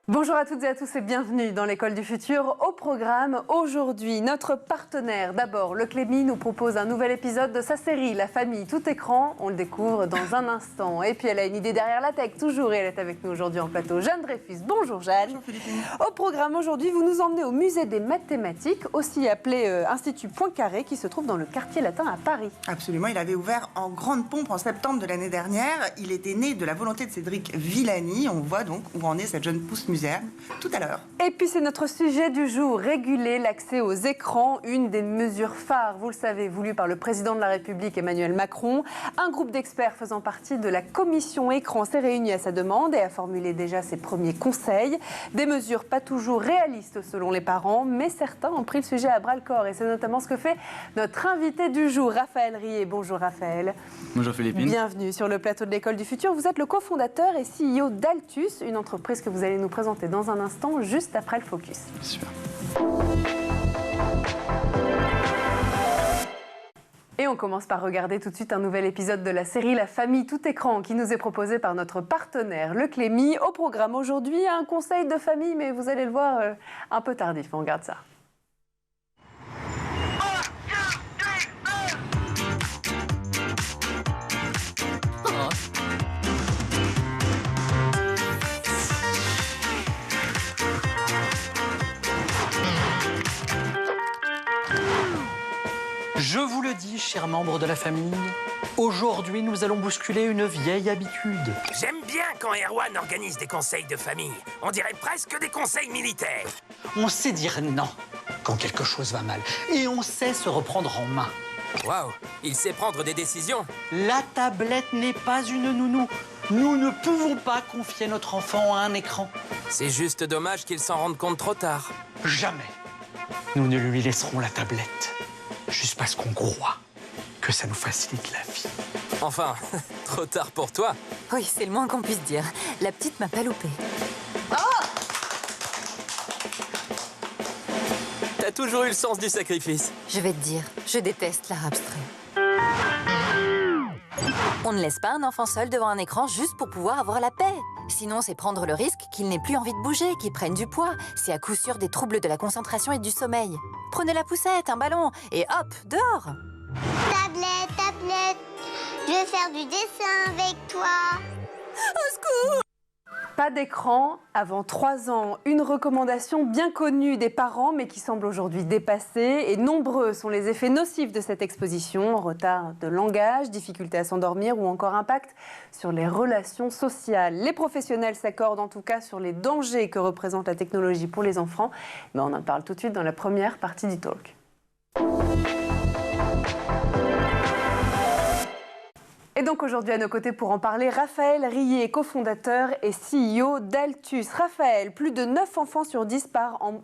Bonjour à toutes et à tous et bienvenue dans l'École du Futur. Au programme, aujourd'hui, notre partenaire, d'abord, le Clémy, nous propose un nouvel épisode de sa série La famille tout écran. On le découvre dans un instant. Et puis elle a une idée derrière la tech, toujours, et elle est avec nous aujourd'hui en plateau. Jeanne Dreyfus, bonjour Jeanne. Bonjour Philippine. Au programme, aujourd'hui, vous nous emmenez au musée des mathématiques, aussi appelé Institut Poincaré, qui se trouve dans le quartier latin à Paris. Absolument, il avait ouvert en grande pompe en septembre de l'année dernière. Il était né de la volonté de Cédric Villani. On voit donc où en est cette jeune pousse muséale tout à l'heure. Et puis c'est notre sujet du jour, réguler l'accès aux écrans, une des mesures phares, vous le savez, voulues par le président de la République Emmanuel Macron. Un groupe d'experts faisant partie de la commission écran s'est réuni à sa demande et a formulé déjà ses premiers conseils. Des mesures pas toujours réalistes selon les parents, mais certains ont pris le sujet à bras-le-corps et c'est notamment ce que fait notre invité du jour, Raphaël Rié. Bonjour Raphaël. Bonjour Philippine. Bienvenue sur le plateau de l'École du Futur. Vous êtes le cofondateur et CEO d'Altus, une entreprise que vous allez nous présenter dans un instant, juste après le focus. Super. Et on commence par regarder tout de suite un nouvel épisode de la série La famille tout écran qui nous est proposé par notre partenaire, le Clémy. Au programme aujourd'hui, un conseil de famille, mais vous allez le voir, un peu tardif. On regarde ça. Je vous le dis, chers membres de la famille, aujourd'hui nous allons bousculer une vieille habitude. J'aime bien quand Erwan organise des conseils de famille. On dirait presque des conseils militaires. On sait dire non quand quelque chose va mal et on sait se reprendre en main. Waouh, il sait prendre des décisions. La tablette n'est pas une nounou. Nous ne pouvons pas confier notre enfant à un écran. C'est juste dommage qu'il s'en rende compte trop tard. Jamais. Nous ne lui laisserons la tablette. Juste parce qu'on croit que ça nous facilite la vie. Enfin, trop tard pour toi. Oui, c'est le moins qu'on puisse dire. La petite m'a pas loupé. T'as toujours eu le sens du sacrifice. Je vais te dire, je déteste l'art abstrait. On ne laisse pas un enfant seul devant un écran juste pour pouvoir avoir la paix. Sinon, c'est prendre le risque qu'il n'ait plus envie de bouger, qu'il prenne du poids. C'est à coup sûr des troubles de la concentration et du sommeil. Prenez la poussette, un ballon, et hop, dehors. Tablette, je vais faire du dessin avec toi. Au secours! Pas d'écran avant 3 ans, une recommandation bien connue des parents mais qui semble aujourd'hui dépassée et nombreux sont les effets nocifs de cette exposition, retard de langage, difficulté à s'endormir ou encore impact sur les relations sociales. Les professionnels s'accordent en tout cas sur les dangers que représente la technologie pour les enfants, mais on en parle tout de suite dans la première partie du talk. Et donc aujourd'hui à nos côtés pour en parler, Raphaël Rié, cofondateur et CEO d'Altus. Raphaël, plus de 9 enfants sur 10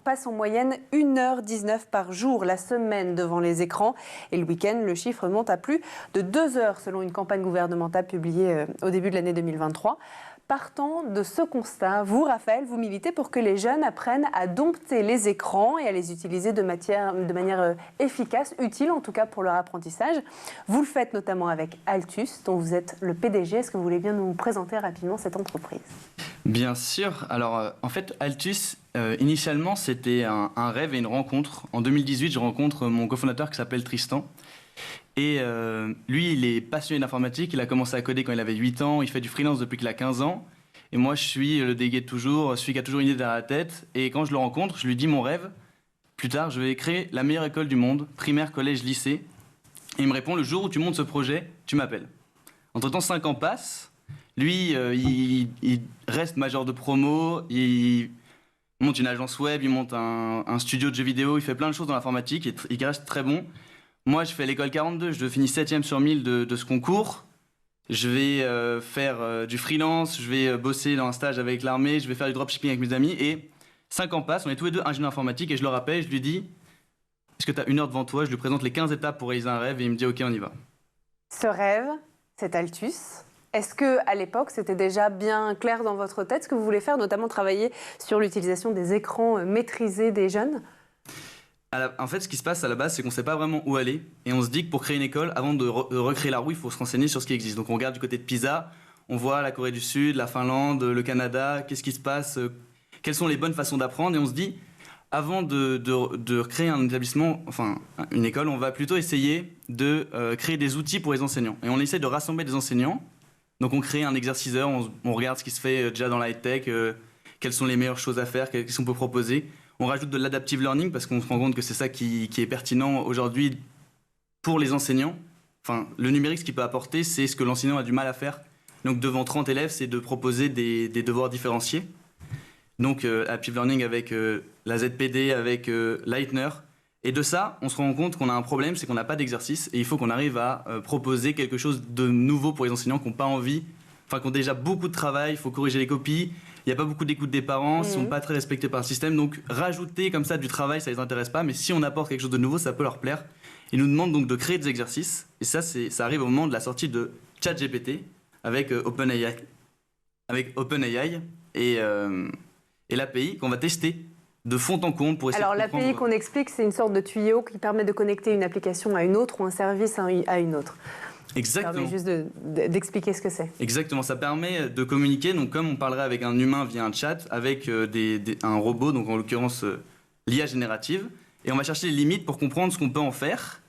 passent en moyenne 1h19 par jour la semaine devant les écrans. Et le week-end, le chiffre monte à plus de 2 heures selon une campagne gouvernementale publiée au début de l'année 2023. Partant de ce constat, vous, Raphaël, vous militez pour que les jeunes apprennent à dompter les écrans et à les utiliser de manière efficace, utile en tout cas pour leur apprentissage. Vous le faites notamment avec Altus, dont vous êtes le PDG. Est-ce que vous voulez bien nous présenter rapidement cette entreprise ? Bien sûr. Alors, en fait, Altus, initialement, c'était un rêve et une rencontre. En 2018, je rencontre mon cofondateur qui s'appelle Tristan. Et lui, il est passionné d'informatique. Il a commencé à coder quand il avait 8 ans. Il fait du freelance depuis qu'il a 15 ans. Et moi, je suis le dégué de toujours, celui qui a toujours une idée derrière la tête. Et quand je le rencontre, je lui dis mon rêve. Plus tard, je vais créer la meilleure école du monde, primaire, collège, lycée. Et il me répond, le jour où tu montes ce projet, tu m'appelles. Entre-temps, 5 ans passent. Lui, il reste major de promo. Il monte une agence web, il monte un studio de jeux vidéo. Il fait plein de choses dans l'informatique. Il reste très bon. Moi, je fais l'école 42, je finis 7e sur 1000 de ce concours. Je vais faire du freelance, je vais bosser dans un stage avec l'armée, je vais faire du dropshipping avec mes amis. Et 5 ans passent, on est tous les deux ingénieurs informatiques et je le rappelle, je lui dis « Est-ce que tu as 1 heure devant toi ?» Je lui présente les 15 étapes pour réaliser un rêve et il me dit « Ok, on y va ». Ce rêve, c'est Altus. Est-ce qu'à l'époque, c'était déjà bien clair dans votre tête ce que vous voulez faire, notamment travailler sur l'utilisation des écrans maîtrisés des jeunes ? En fait, ce qui se passe à la base, c'est qu'on ne sait pas vraiment où aller. Et on se dit que pour créer une école, avant de recréer la roue, il faut se renseigner sur ce qui existe. Donc on regarde du côté de Pisa, on voit la Corée du Sud, la Finlande, le Canada, qu'est-ce qui se passe, quelles sont les bonnes façons d'apprendre. Et on se dit, avant de créer un établissement, enfin une école, on va plutôt essayer de créer des outils pour les enseignants. Et on essaie de rassembler des enseignants. Donc on crée un exerciceur, on regarde ce qui se fait déjà dans la high-tech, quelles sont les meilleures choses à faire, qu'est-ce qu'on peut proposer. On rajoute de l'adaptive learning parce qu'on se rend compte que c'est ça qui est pertinent aujourd'hui pour les enseignants. Enfin, le numérique, ce qu'il peut apporter, c'est ce que l'enseignant a du mal à faire. Donc devant 30 élèves, c'est de proposer des devoirs différenciés. Donc adaptive learning avec la ZPD, avec Lightner. Et de ça, on se rend compte qu'on a un problème, c'est qu'on n'a pas d'exercice et il faut qu'on arrive à proposer quelque chose de nouveau pour les enseignants qui n'ont pas envie, enfin qui ont déjà beaucoup de travail, il faut corriger les copies, il n'y a pas beaucoup d'écoute des parents, ils ne sont pas très respectés par le système, donc rajouter comme ça du travail, ça ne les intéresse pas, mais si on apporte quelque chose de nouveau, ça peut leur plaire. Ils nous demandent donc de créer des exercices, et ça arrive au moment de la sortie de ChatGPT avec OpenAI et l'API qu'on va tester de fond en comble pour essayer Alors de comprendre... l'API qu'on explique, c'est une sorte de tuyau qui permet de connecter une application à une autre ou un service à une autre. Exactement. Ça permet juste d'expliquer ce que c'est. Exactement, ça permet de communiquer, donc comme on parlerait avec un humain via un chat, avec un robot, donc en l'occurrence l'IA générative, et on va chercher les limites pour comprendre ce qu'on peut en faire.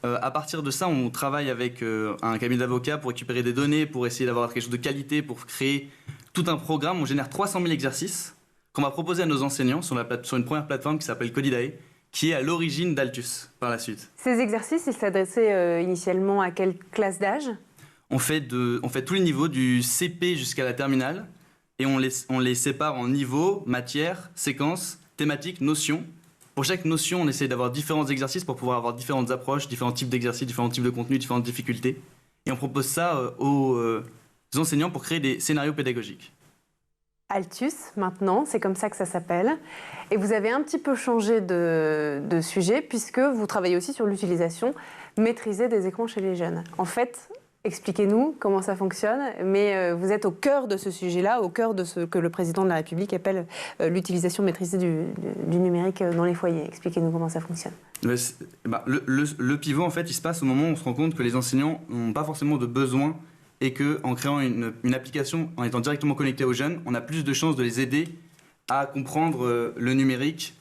À partir de ça, on travaille avec un cabinet d'avocats pour récupérer des données, pour essayer d'avoir quelque chose de qualité, pour créer tout un programme. On génère 300 000 exercices qu'on va proposer à nos enseignants sur une première plateforme qui s'appelle Codidae, qui est à l'origine d'Altus par la suite. Ces exercices, ils s'adressaient initialement à quelle classe d'âge ? On fait tous les niveaux, du CP jusqu'à la terminale, et on les sépare en niveaux, matières, séquences, thématiques, notions. Pour chaque notion, on essaie d'avoir différents exercices pour pouvoir avoir différentes approches, différents types d'exercices, différents types de contenus, différentes difficultés. Et on propose ça aux enseignants pour créer des scénarios pédagogiques. Altus, maintenant, c'est comme ça que ça s'appelle. Et vous avez un petit peu changé de sujet puisque vous travaillez aussi sur l'utilisation maîtrisée des écrans chez les jeunes. En fait, expliquez-nous comment ça fonctionne, mais vous êtes au cœur de ce sujet-là, au cœur de ce que le président de la République appelle l'utilisation maîtrisée du numérique dans les foyers. Expliquez-nous comment ça fonctionne. Le pivot, en fait, il se passe au moment où on se rend compte que les enseignants n'ont pas forcément de besoin et qu'en créant une application, en étant directement connecté aux jeunes, on a plus de chances de les aider à comprendre le numérique,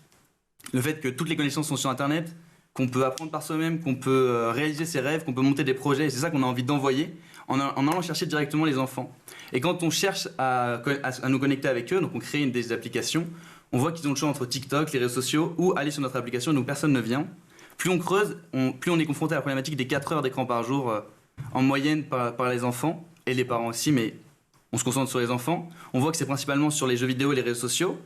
le fait que toutes les connaissances sont sur Internet, qu'on peut apprendre par soi-même, qu'on peut réaliser ses rêves, qu'on peut monter des projets, et c'est ça qu'on a envie d'envoyer en allant chercher directement les enfants. Et quand on cherche à nous connecter avec eux, donc on crée des applications, on voit qu'ils ont le choix entre TikTok, les réseaux sociaux, ou aller sur notre application, donc personne ne vient. Plus on creuse, plus on est confronté à la problématique des 4 heures d'écran par jour en moyenne par les enfants, et les parents aussi, mais on se concentre sur les enfants. On voit que c'est principalement sur les jeux vidéo et les réseaux sociaux.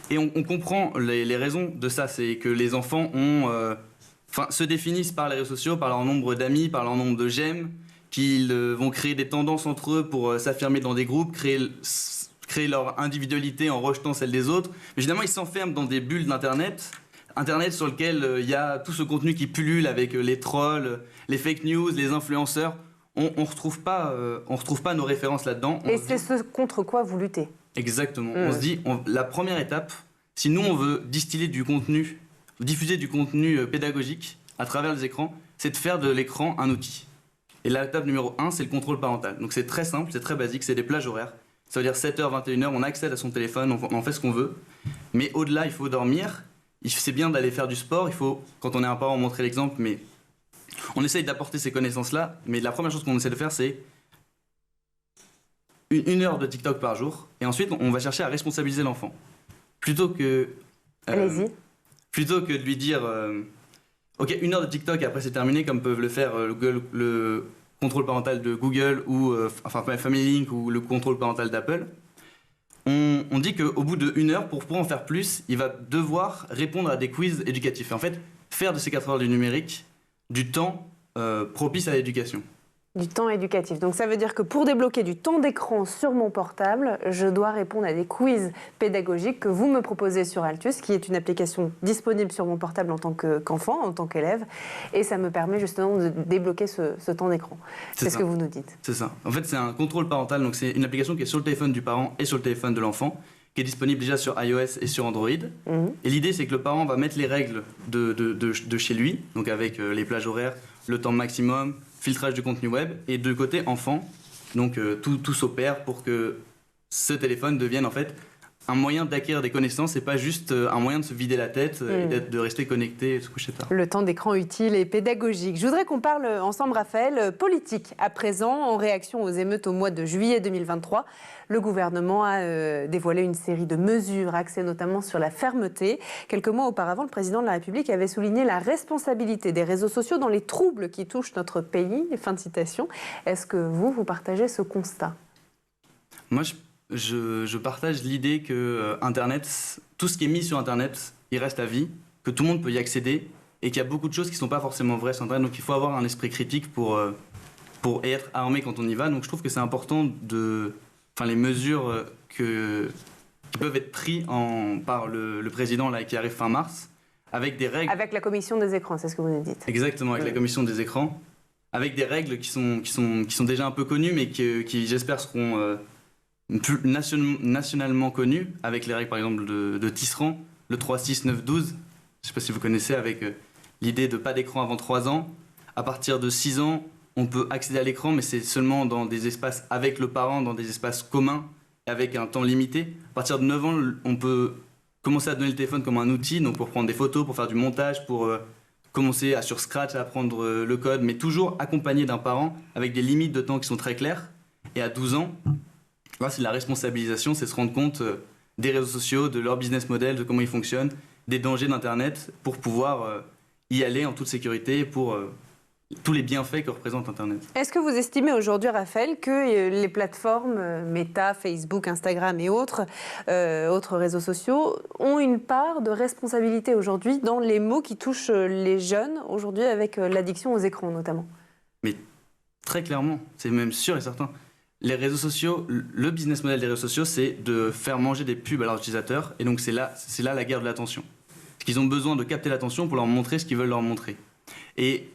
Et on comprend les raisons de ça, c'est que les enfants se définissent par les réseaux sociaux, par leur nombre d'amis, par leur nombre de j'aime, qu'ils vont créer des tendances entre eux pour s'affirmer dans des groupes, créer leur individualité en rejetant celle des autres. Mais finalement, ils s'enferment dans des bulles d'Internet, Internet sur lequel il y a tout ce contenu qui pullule avec les trolls, les fake news, les influenceurs. On ne retrouve pas nos références là-dedans. Et c'est ce contre quoi vous luttez. Exactement. On se dit, la première étape, si nous on veut diffuser du contenu pédagogique à travers les écrans, c'est de faire de l'écran un outil. Et l'étape numéro 1, c'est le contrôle parental. Donc c'est très simple, c'est très basique, c'est des plages horaires. Ça veut dire 7h, 21h, on accède à son téléphone, on fait ce qu'on veut. Mais au-delà, il faut dormir. C'est bien d'aller faire du sport. Il faut, quand on est un parent, montrer l'exemple, mais on essaye d'apporter ces connaissances-là. Mais la première chose qu'on essaie de faire, c'est une heure de TikTok par jour. Et ensuite, on va chercher à responsabiliser l'enfant. Plutôt que de lui dire ok, 1 heure de TikTok et après c'est terminé, comme peuvent le faire le contrôle parental de Google ou Family Link ou le contrôle parental d'Apple. On dit qu'au bout de 1 heure, pour en faire plus, il va devoir répondre à des quiz éducatifs. Et en fait, faire de ces 4 heures du numérique du temps propice à l'éducation. Du temps éducatif. Donc ça veut dire que pour débloquer du temps d'écran sur mon portable, je dois répondre à des quiz pédagogiques que vous me proposez sur Altus, qui est une application disponible sur mon portable en tant qu'enfant, en tant qu'élève, et ça me permet justement de débloquer ce temps d'écran. C'est ce que vous nous dites. C'est ça. En fait, c'est un contrôle parental, donc c'est une application qui est sur le téléphone du parent et sur le téléphone de l'enfant, qui est disponible déjà sur iOS et sur Android. Et l'idée, c'est que le parent va mettre les règles de chez lui, donc avec les plages horaires, le temps maximum, filtrage du contenu web, et de côté enfant, donc tout s'opère pour que ce téléphone devienne en fait un moyen d'acquérir des connaissances et pas juste un moyen de se vider la tête et de rester connecté et de se coucher tard. Le temps d'écran utile et pédagogique. Je voudrais qu'on parle ensemble, Raphaël, politique. À présent, en réaction aux émeutes au mois de juillet 2023, le gouvernement a dévoilé une série de mesures axées notamment sur la fermeté. Quelques mois auparavant, le président de la République avait souligné la responsabilité des réseaux sociaux dans les troubles qui touchent notre pays. Fin de citation. Est-ce que vous partagez ce constat ? Moi, je partage l'idée que Internet, tout ce qui est mis sur Internet, il reste à vie, que tout le monde peut y accéder et qu'il y a beaucoup de choses qui ne sont pas forcément vraies sur Internet. Donc il faut avoir un esprit critique pour être armé quand on y va. Donc je trouve que c'est important les mesures qui peuvent être prises par le président là, qui arrive fin mars, avec des règles. Avec la commission des écrans, c'est ce que vous nous dites. Exactement, avec la commission des écrans, avec des règles qui sont déjà un peu connues, mais qui j'espère seront plus nationalement connues, avec les règles par exemple de Tisserand, le 3, 6, 9, 12. Je ne sais pas si vous connaissez, avec l'idée de pas d'écran avant 3 ans. À partir de 6 ans, on peut accéder à l'écran, mais c'est seulement dans des espaces avec le parent, dans des espaces communs, avec un temps limité. À partir de 9 ans, on peut commencer à donner le téléphone comme un outil, donc pour prendre des photos, pour faire du montage, pour commencer sur Scratch à apprendre le code, mais toujours accompagné d'un parent, avec des limites de temps qui sont très claires. Et à 12 ans, là, c'est de la responsabilisation, c'est se rendre compte des réseaux sociaux, de leur business model, de comment ils fonctionnent, des dangers d'Internet, pour pouvoir y aller en toute sécurité, pour tous les bienfaits que représente Internet. Est-ce que vous estimez aujourd'hui, Raphaël, que les plateformes Meta, Facebook, Instagram et autres réseaux sociaux ont une part de responsabilité aujourd'hui dans les maux qui touchent les jeunes aujourd'hui avec l'addiction aux écrans notamment ? Mais très clairement, c'est même sûr et certain. Les réseaux sociaux, le business model des réseaux sociaux, c'est de faire manger des pubs à leurs utilisateurs. Et donc c'est là la guerre de l'attention. Parce qu'ils ont besoin de capter l'attention pour leur montrer ce qu'ils veulent leur montrer. Et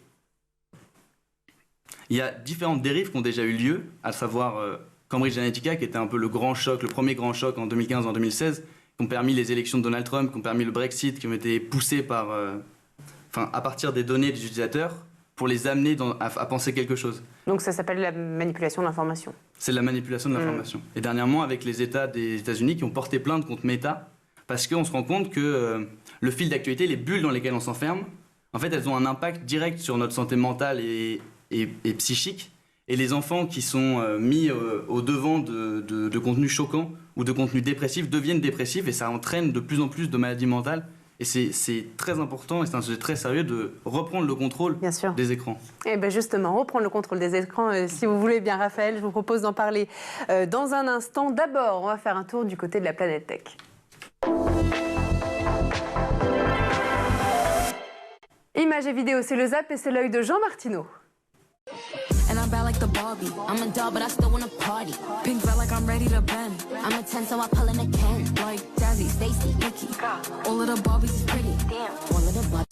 il y a différentes dérives qui ont déjà eu lieu, à savoir Cambridge Analytica, qui était un peu le premier grand choc en 2015 en 2016, qui ont permis les élections de Donald Trump, qui ont permis le Brexit, qui ont été poussés à partir des données des utilisateurs, pour les amener à penser quelque chose. Donc ça s'appelle la manipulation de l'information. C'est la manipulation de l'information. Et dernièrement, avec les États des États-Unis qui ont porté plainte contre Meta, parce qu'on se rend compte que le fil d'actualité, les bulles dans lesquelles on s'enferme, en fait, elles ont un impact direct sur notre santé mentale et psychique. Et les enfants qui sont mis au devant de contenus choquants ou de contenus dépressifs deviennent dépressifs, et ça entraîne de plus en plus de maladies mentales. Et c'est très important et c'est un sujet très sérieux de reprendre le contrôle des écrans. Et bien justement, reprendre le contrôle des écrans, si vous voulez bien, Raphaël, je vous propose d'en parler dans un instant. D'abord, on va faire un tour du côté de la planète tech. Images et vidéos, c'est le Zap et c'est l'œil de Jean Martineau. And I'm bad like the Barbie. I'm a doll, but I still wanna party. Pink felt like I'm ready to bend. I'm a 10, so I pull in a Ken. Like Jazzy, Stacy, Nikki. All of the Barbies is pretty. Damn. All of the Barbies.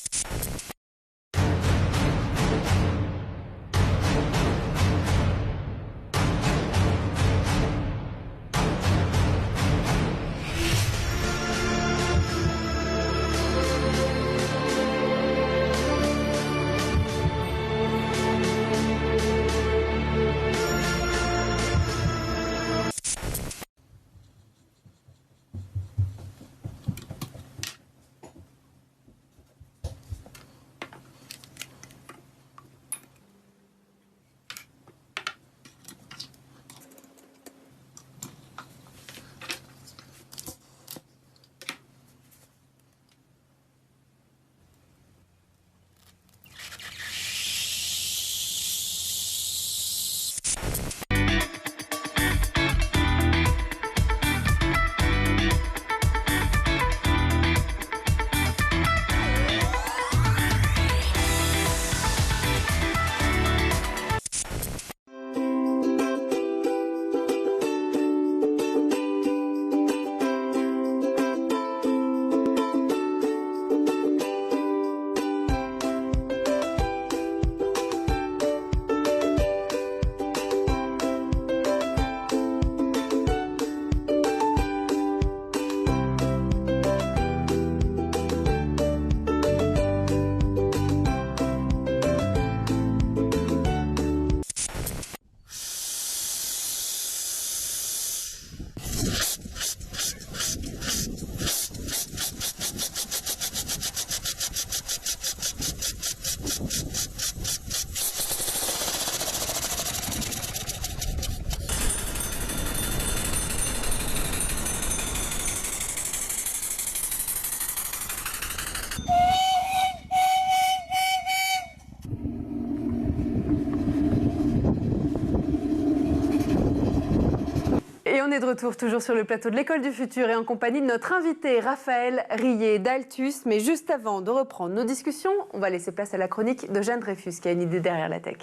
Et on est de retour toujours sur le plateau de l'École du Futur et en compagnie de notre invité Raphaël Rillet d'Altus. Mais juste avant de reprendre nos discussions, on va laisser place à la chronique de Jeanne Dreyfus qui a une idée derrière la tech.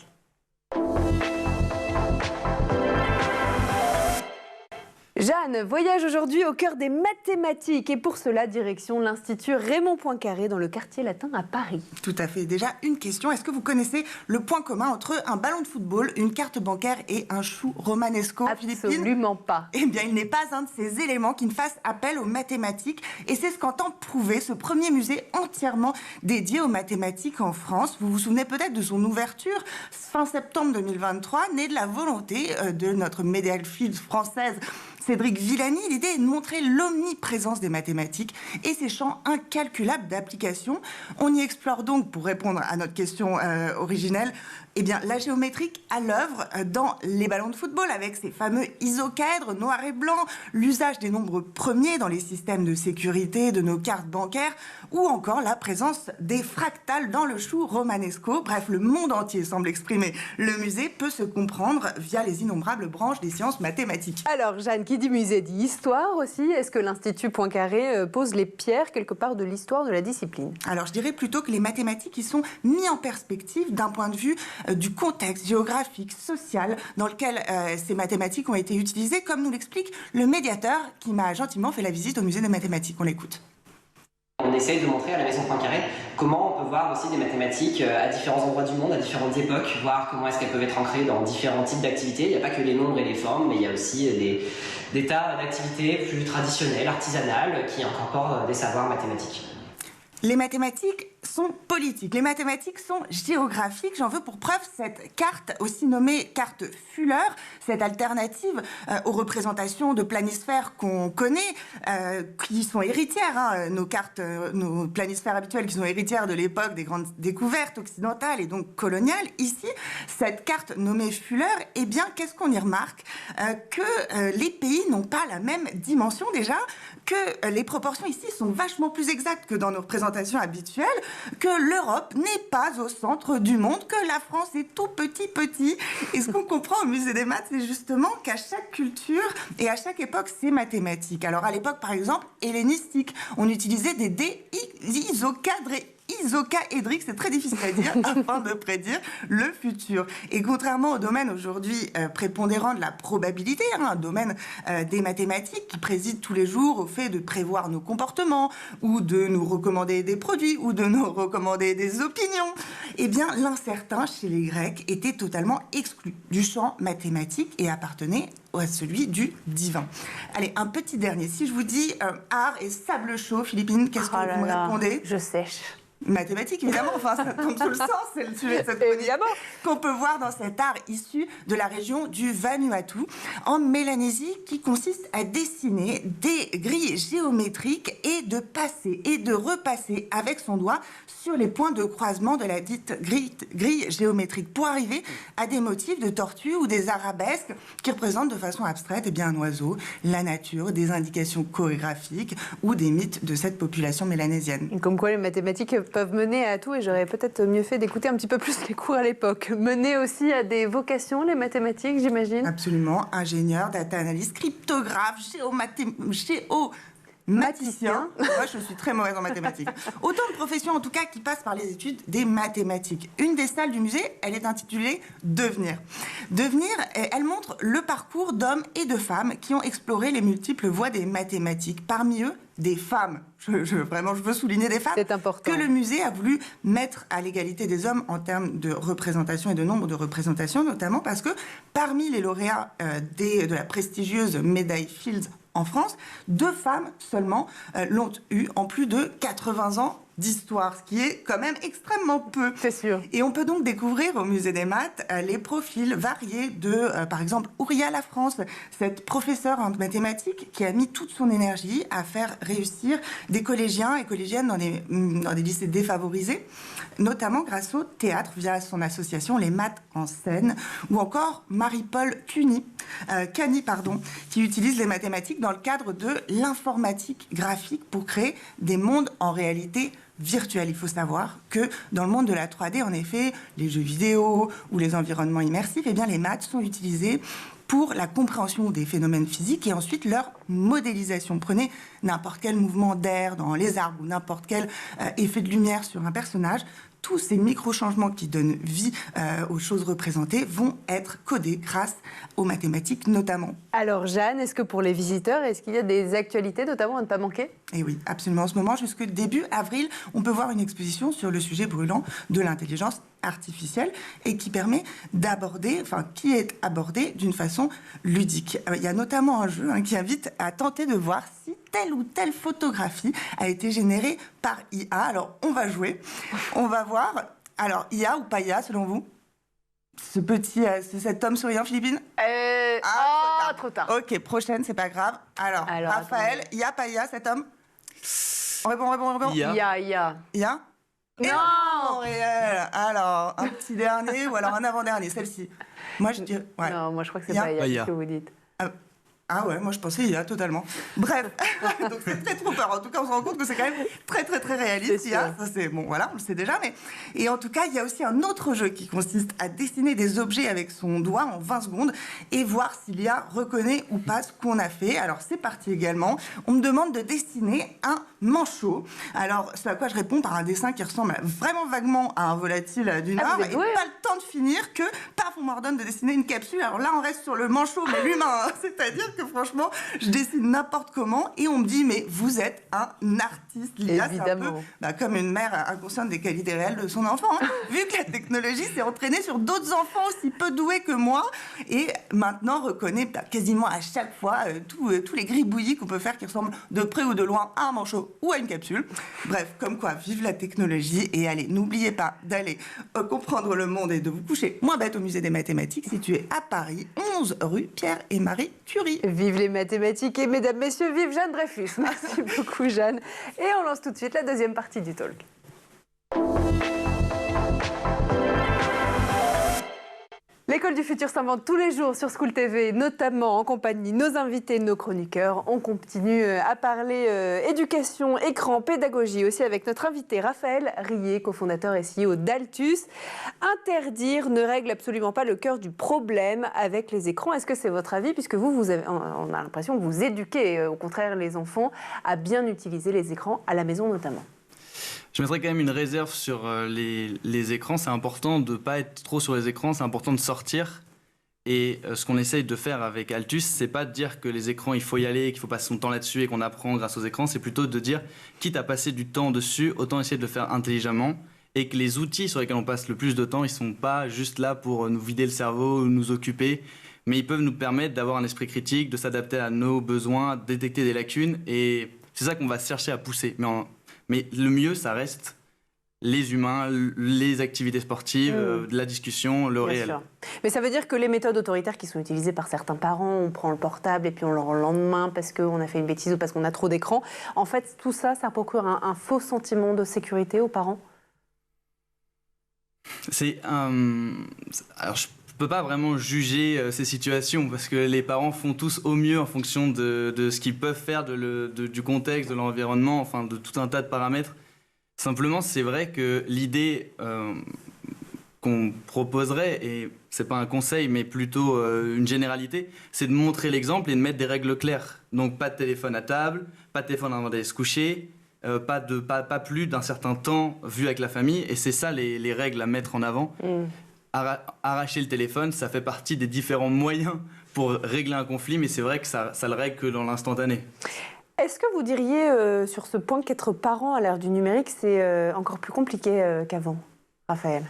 Jeanne voyage aujourd'hui au cœur des mathématiques et pour cela, direction l'Institut Raymond Poincaré dans le quartier latin à Paris. Tout à fait. Déjà, une question. Est-ce que vous connaissez le point commun entre un ballon de football, une carte bancaire et un chou romanesco? Absolument pas. Eh bien, il n'est pas un de ces éléments qui ne fasse appel aux mathématiques. Et c'est ce qu'entend prouver ce premier musée entièrement dédié aux mathématiques en France. Vous vous souvenez peut-être de son ouverture fin septembre 2023, née de la volonté de notre médailleuse française Cédric Villani. L'idée est de montrer l'omniprésence des mathématiques et ses champs incalculables d'application. On y explore donc, pour répondre à notre question originelle, eh bien, la géométrique à l'œuvre dans les ballons de football avec ces fameux isocaèdres noirs et blancs, l'usage des nombres premiers dans les systèmes de sécurité de nos cartes bancaires ou encore la présence des fractales dans le chou romanesco. Bref, le monde entier semble exprimer. Le musée peut se comprendre via les innombrables branches des sciences mathématiques. Alors, Jeanne, qui dit musée dit histoire aussi. Est-ce que l'Institut Poincaré pose les pierres quelque part de l'histoire de la discipline? Alors, je dirais plutôt que les mathématiques, ils sont mis en perspective d'un point de vue du contexte géographique, social, dans lequel ces mathématiques ont été utilisées, comme nous l'explique le médiateur qui m'a gentiment fait la visite au musée des mathématiques. On l'écoute. On essaye de montrer à la Maison Poincaré comment on peut voir aussi des mathématiques à différents endroits du monde, à différentes époques, voir comment est-ce qu'elles peuvent être ancrées dans différents types d'activités. Il n'y a pas que les nombres et les formes, mais il y a aussi des tas d'activités plus traditionnelles, artisanales, qui incorporent des savoirs mathématiques. Les mathématiques sont politiques, les mathématiques sont géographiques. J'en veux pour preuve cette carte, aussi nommée carte Fuller, cette alternative aux représentations de planisphères qu'on connaît, qui sont héritières, nos cartes, nos planisphères habituelles qui sont héritières de l'époque des grandes découvertes occidentales et donc coloniales. Ici, cette carte nommée Fuller, eh bien, qu'est-ce qu'on y remarque? Que les pays n'ont pas la même dimension déjà, que les proportions ici sont vachement plus exactes que dans nos représentations habituelles, que l'Europe n'est pas au centre du monde, que la France est tout petit. Et ce qu'on comprend au musée des maths, c'est justement qu'à chaque culture et à chaque époque, c'est mathématique. Alors à l'époque, par exemple, hellénistique, on utilisait des dés isocaédrique, c'est très difficile à dire, afin de prédire le futur. Et contrairement au domaine aujourd'hui prépondérant de la probabilité, un domaine des mathématiques qui préside tous les jours au fait de prévoir nos comportements, ou de nous recommander des produits, ou de nous recommander des opinions, eh bien l'incertain chez les Grecs était totalement exclu du champ mathématique et appartenait à celui du divin. Allez, un petit dernier. Si je vous dis art et sable chaud, Philippine, qu'est-ce que vous me répondez? Je sèche. Mathématiques, évidemment, enfin, ça tombe sous le sens, c'est le sujet de cette chronique qu'on peut voir dans cet art issu de la région du Vanuatu, en Mélanésie, qui consiste à dessiner des grilles géométriques et de passer et de repasser avec son doigt sur les points de croisement de la dite grille géométrique pour arriver à des motifs de tortues ou des arabesques qui représentent de façon abstraite un oiseau, la nature, des indications chorégraphiques ou des mythes de cette population mélanésienne. Comme quoi les mathématiques peuvent mener à tout et j'aurais peut-être mieux fait d'écouter un petit peu plus les cours à l'époque. Mener aussi à des vocations, les mathématiques, j'imagine. Absolument. Ingénieur, data analyst, cryptographe, géomaticien. Moi, je suis très mauvaise en mathématiques. Autant de professions, en tout cas, qui passent par les études des mathématiques. Une des salles du musée, elle est intitulée « Devenir ». Devenir, elle montre le parcours d'hommes et de femmes qui ont exploré les multiples voies des mathématiques. Parmi eux, des femmes. Vraiment, je veux souligner des femmes. C'est important. Que le musée a voulu mettre à l'égalité des hommes en termes de représentation et de nombre de représentations, notamment parce que parmi les lauréats de la prestigieuse médaille Fields en France, 2 femmes seulement l'ont eu en plus de 80 ans d'histoire, ce qui est quand même extrêmement peu. C'est sûr. Et on peut donc découvrir au musée des maths les profils variés de, par exemple, Ouria Lafrance, cette professeure en mathématiques qui a mis toute son énergie à faire réussir des collégiens et collégiennes dans des lycées défavorisés, notamment grâce au théâtre via son association Les Maths en scène, ou encore Marie-Paul Cani, qui utilise les mathématiques dans le cadre de l'informatique graphique pour créer des mondes en réalité virtuelle. Il faut savoir que dans le monde de la 3D, en effet, les jeux vidéo ou les environnements immersifs, eh bien, les maths sont utilisés pour la compréhension des phénomènes physiques et ensuite leur modélisation. Prenez n'importe quel mouvement d'air dans les arbres ou n'importe quel effet de lumière sur un personnage. Tous ces micro-changements qui donnent vie aux choses représentées vont être codés grâce aux mathématiques notamment. Alors Jeanne, est-ce que pour les visiteurs, est-ce qu'il y a des actualités notamment à ne pas manquer? Et oui, absolument. En ce moment, jusque début avril, on peut voir une exposition sur le sujet brûlant de l'intelligence artificielle et qui permet d'aborder, qui est abordé d'une façon ludique. Il y a notamment un jeu qui invite à tenter de voir si telle ou telle photographie a été générée par IA. Alors, on va jouer, on va voir. Alors, IA ou pas IA, selon vous? Cet homme souriant, Philippine? Trop tard. Ok, prochaine, c'est pas grave. Alors Raphaël, IA, pas IA, cet homme? On répond. IA. IA? Non, réel. Alors, un petit dernier ou alors un avant-dernier, celle-ci. Moi, je dirais... Ouais. Non, moi je crois que c'est pas IA, ce que vous dites. Ah ouais, moi je pensais IA, totalement. Bref, donc c'est très trompeur. En tout cas, on se rend compte que c'est quand même très réaliste, IA. Ça, c'est bon, voilà, on le sait déjà. Et en tout cas, il y a aussi un autre jeu qui consiste à dessiner des objets avec son doigt en 20 secondes et voir si l'IA reconnaît ou pas ce qu'on a fait. Alors, c'est parti également. On me demande de dessiner un manchot. Alors, c'est à quoi je réponds par un dessin qui ressemble vraiment vaguement à un volatile du Nord. Et pas le temps de finir que, paf, on m'ordonne de dessiner une capsule. Alors là, on reste sur le manchot, mais l'humain. Hein. C'est-à-dire que franchement, je dessine n'importe comment et on me dit mais vous êtes un artiste. L'IA, c'est un peu comme une mère inconsciente des qualités réelles de son enfant. Hein. Vu que la technologie s'est entraînée sur d'autres enfants aussi peu doués que moi et maintenant reconnaît quasiment à chaque fois tous les gribouillis qu'on peut faire qui ressemblent de près ou de loin à un manchot ou à une capsule. Bref, comme quoi, vive la technologie et allez, n'oubliez pas d'aller comprendre le monde et de vous coucher moins bête au musée des mathématiques situé à Paris, 11 rue Pierre et Marie Curie. Vive les mathématiques et mesdames, messieurs, vive Jeanne Dreyfus. Merci beaucoup Jeanne. Et on lance tout de suite la deuxième partie du talk. L'école du futur s'invente tous les jours sur School TV, notamment en compagnie de nos invités, nos chroniqueurs. On continue à parler éducation, écran, pédagogie, aussi avec notre invité Raphaël Rié, cofondateur et CEO d'Altus. Interdire ne règle absolument pas le cœur du problème avec les écrans. Est-ce que c'est votre avis? Puisque on a l'impression que vous éduquez au contraire les enfants à bien utiliser les écrans à la maison notamment. Je mettrais quand même une réserve sur les écrans. C'est important de ne pas être trop sur les écrans, c'est important de sortir. Et ce qu'on essaye de faire avec Altus, c'est pas de dire que les écrans, il faut y aller, qu'il faut passer son temps là-dessus et qu'on apprend grâce aux écrans. C'est plutôt de dire, quitte à passer du temps dessus, autant essayer de le faire intelligemment. Et que les outils sur lesquels on passe le plus de temps, ils ne sont pas juste là pour nous vider le cerveau ou nous occuper. Mais ils peuvent nous permettre d'avoir un esprit critique, de s'adapter à nos besoins, de détecter des lacunes. Et c'est ça qu'on va chercher à pousser. Mais le mieux, ça reste les humains, les activités sportives, la discussion, le réel. Sûr. Mais ça veut dire que les méthodes autoritaires qui sont utilisées par certains parents, on prend le portable et puis on le rend le lendemain parce qu'on a fait une bêtise ou parce qu'on a trop d'écran, en fait, tout ça, ça procure un faux sentiment de sécurité aux parents? Alors, je ne peux pas vraiment juger ces situations parce que les parents font tous au mieux en fonction de ce qu'ils peuvent faire, du contexte, de l'environnement, enfin de tout un tas de paramètres. Simplement, c'est vrai que l'idée qu'on proposerait, et c'est pas un conseil mais plutôt une généralité, c'est de montrer l'exemple et de mettre des règles claires. Donc pas de téléphone à table, pas de téléphone avant d'aller se coucher, pas plus d'un certain temps vu avec la famille, et c'est ça les règles à mettre en avant. Arracher le téléphone, ça fait partie des différents moyens pour régler un conflit, mais c'est vrai que ça le règle que dans l'instantané. Est-ce que vous diriez sur ce point qu'être parent à l'ère du numérique, c'est encore plus compliqué qu'avant, Raphaël?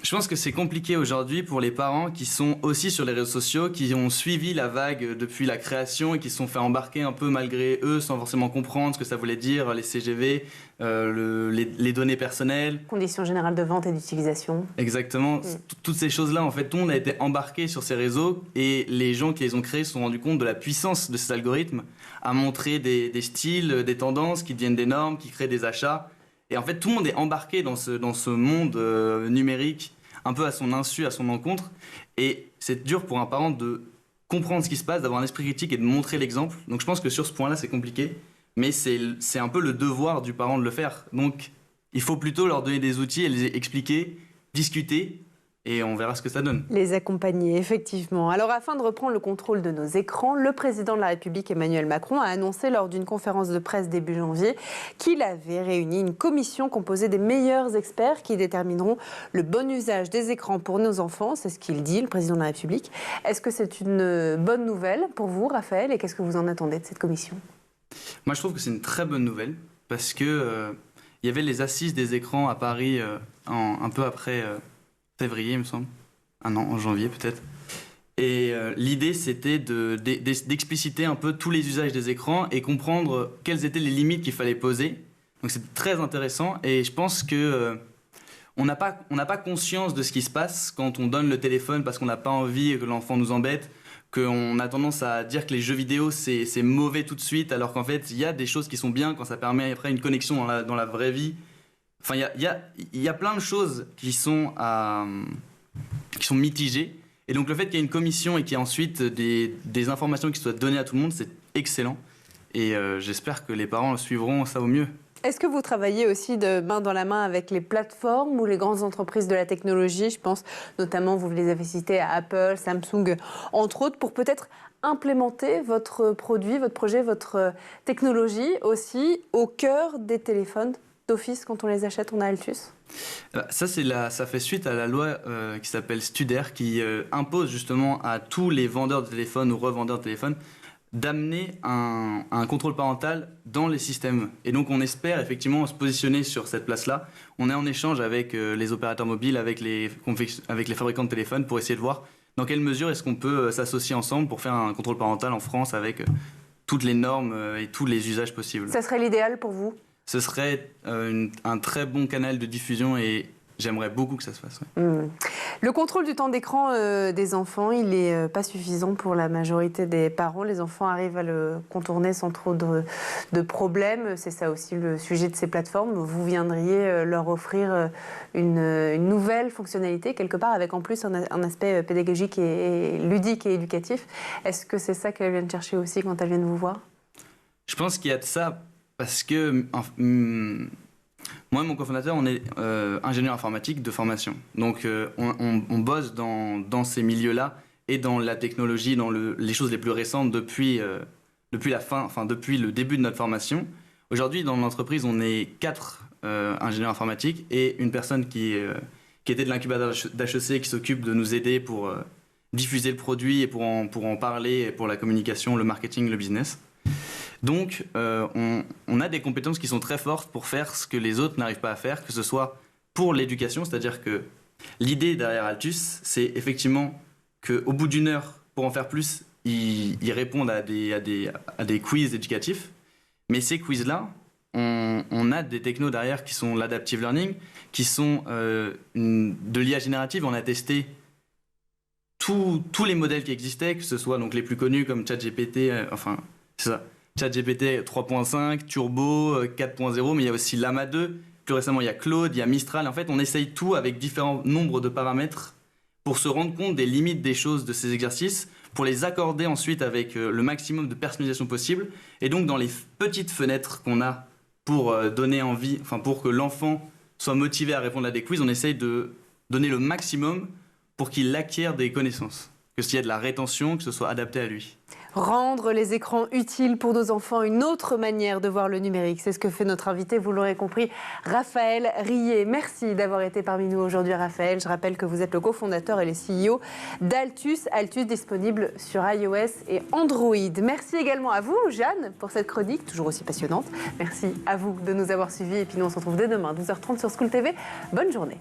Je pense que c'est compliqué aujourd'hui pour les parents qui sont aussi sur les réseaux sociaux, qui ont suivi la vague depuis la création et qui se sont fait embarquer un peu malgré eux sans forcément comprendre ce que ça voulait dire, les CGV, les données personnelles. Conditions générales de vente et d'utilisation. Exactement. Toutes ces choses-là, en fait, tout le monde a été embarqué sur ces réseaux et les gens qui les ont créés se sont rendus compte de la puissance de ces algorithmes à montrer des styles, des tendances qui deviennent des normes, qui créent des achats. Et en fait, tout le monde est embarqué dans ce monde numérique, un peu à son insu, à son encontre. Et c'est dur pour un parent de comprendre ce qui se passe, d'avoir un esprit critique et de montrer l'exemple. Donc je pense que sur ce point-là, c'est compliqué. Mais c'est un peu le devoir du parent de le faire. Donc il faut plutôt leur donner des outils et les expliquer, discuter, et on verra ce que ça donne. Les accompagner, effectivement. Alors, afin de reprendre le contrôle de nos écrans, le président de la République, Emmanuel Macron, a annoncé lors d'une conférence de presse début janvier qu'il avait réuni une commission composée des meilleurs experts qui détermineront le bon usage des écrans pour nos enfants. C'est ce qu'il dit, le président de la République. Est-ce que c'est une bonne nouvelle pour vous, Raphaël, et qu'est-ce que vous en attendez de cette commission ? Moi, je trouve que c'est une très bonne nouvelle parce que il y avait les assises des écrans à Paris un peu après février, il me semble. En janvier peut-être. Et l'idée, c'était d'expliciter un peu tous les usages des écrans et comprendre quelles étaient les limites qu'il fallait poser. Donc c'est très intéressant et je pense que on n'a pas conscience de ce qui se passe quand on donne le téléphone parce qu'on n'a pas envie que l'enfant nous embête, qu'on a tendance à dire que les jeux vidéo c'est mauvais tout de suite, alors qu'en fait il y a des choses qui sont bien quand ça permet après une connexion dans la vraie vie. Enfin, il y a plein de choses qui sont mitigées. Et donc le fait qu'il y ait une commission et qu'il y ait ensuite des informations qui soient données à tout le monde, c'est excellent. Et j'espère que les parents suivront ça au mieux. Est-ce que vous travaillez aussi de main dans la main avec les plateformes ou les grandes entreprises de la technologie ? Je pense notamment, vous les avez cités, à Apple, Samsung, entre autres, pour peut-être implémenter votre produit, votre projet, votre technologie aussi au cœur des téléphones d'office quand on les achète, on a Altus ? Ça fait suite à la loi qui s'appelle Studer, qui impose justement à tous les vendeurs de téléphones ou revendeurs de téléphones d'amener un contrôle parental dans les systèmes. Et donc on espère effectivement se positionner sur cette place-là. On est en échange avec les opérateurs mobiles, avec les fabricants de téléphones pour essayer de voir dans quelle mesure est-ce qu'on peut s'associer ensemble pour faire un contrôle parental en France avec toutes les normes et tous les usages possibles. Ça serait l'idéal pour vous ? Ce serait un très bon canal de diffusion et j'aimerais beaucoup que ça se fasse. Ouais. Le contrôle du temps d'écran des enfants, il n'est pas suffisant pour la majorité des parents. Les enfants arrivent à le contourner sans trop de problèmes. C'est ça aussi le sujet de ces plateformes. Vous viendriez leur offrir une nouvelle fonctionnalité, quelque part, avec en plus un aspect pédagogique et ludique et éducatif. Est-ce que c'est ça qu'elles viennent chercher aussi quand elles viennent vous voir ? Je pense qu'il y a de ça parce que... moi et mon cofondateur, on est ingénieur informatique de formation. Donc on bosse dans ces milieux-là et dans la technologie, dans les choses les plus récentes depuis le début de notre formation. Aujourd'hui, dans l'entreprise, on est 4 ingénieurs informatiques et une personne qui était de l'incubateur d'HEC qui s'occupe de nous aider pour diffuser le produit et pour en parler, et pour la communication, le marketing, le business. Donc, on a des compétences qui sont très fortes pour faire ce que les autres n'arrivent pas à faire, que ce soit pour l'éducation, c'est-à-dire que l'idée derrière Altus, c'est effectivement qu'au bout d'une heure, pour en faire plus, ils répondent à des quiz éducatifs. Mais ces quiz-là, on a des technos derrière qui sont l'adaptive learning, qui sont de l'IA générative. On a testé tous les modèles qui existaient, que ce soit donc les plus connus comme ChatGPT, c'est ça. ChatGPT 3.5, Turbo 4.0, mais il y a aussi Llama 2. Plus récemment, il y a Claude, il y a Mistral. En fait, on essaye tout avec différents nombres de paramètres pour se rendre compte des limites des choses de ces exercices, pour les accorder ensuite avec le maximum de personnalisation possible. Et donc, dans les petites fenêtres qu'on a pour donner envie, pour que l'enfant soit motivé à répondre à des quiz, on essaye de donner le maximum pour qu'il acquiert des connaissances. Que s'il y a de la rétention, que ce soit adapté à lui. Rendre les écrans utiles pour nos enfants, une autre manière de voir le numérique. C'est ce que fait notre invité, vous l'aurez compris, Raphaël Rié. Merci d'avoir été parmi nous aujourd'hui, Raphaël. Je rappelle que vous êtes le cofondateur et le CEO d'Altus. Altus disponible sur iOS et Android. Merci également à vous, Jeanne, pour cette chronique, toujours aussi passionnante. Merci à vous de nous avoir suivis. Et puis nous, on se retrouve dès demain, 12h30 sur School TV. Bonne journée.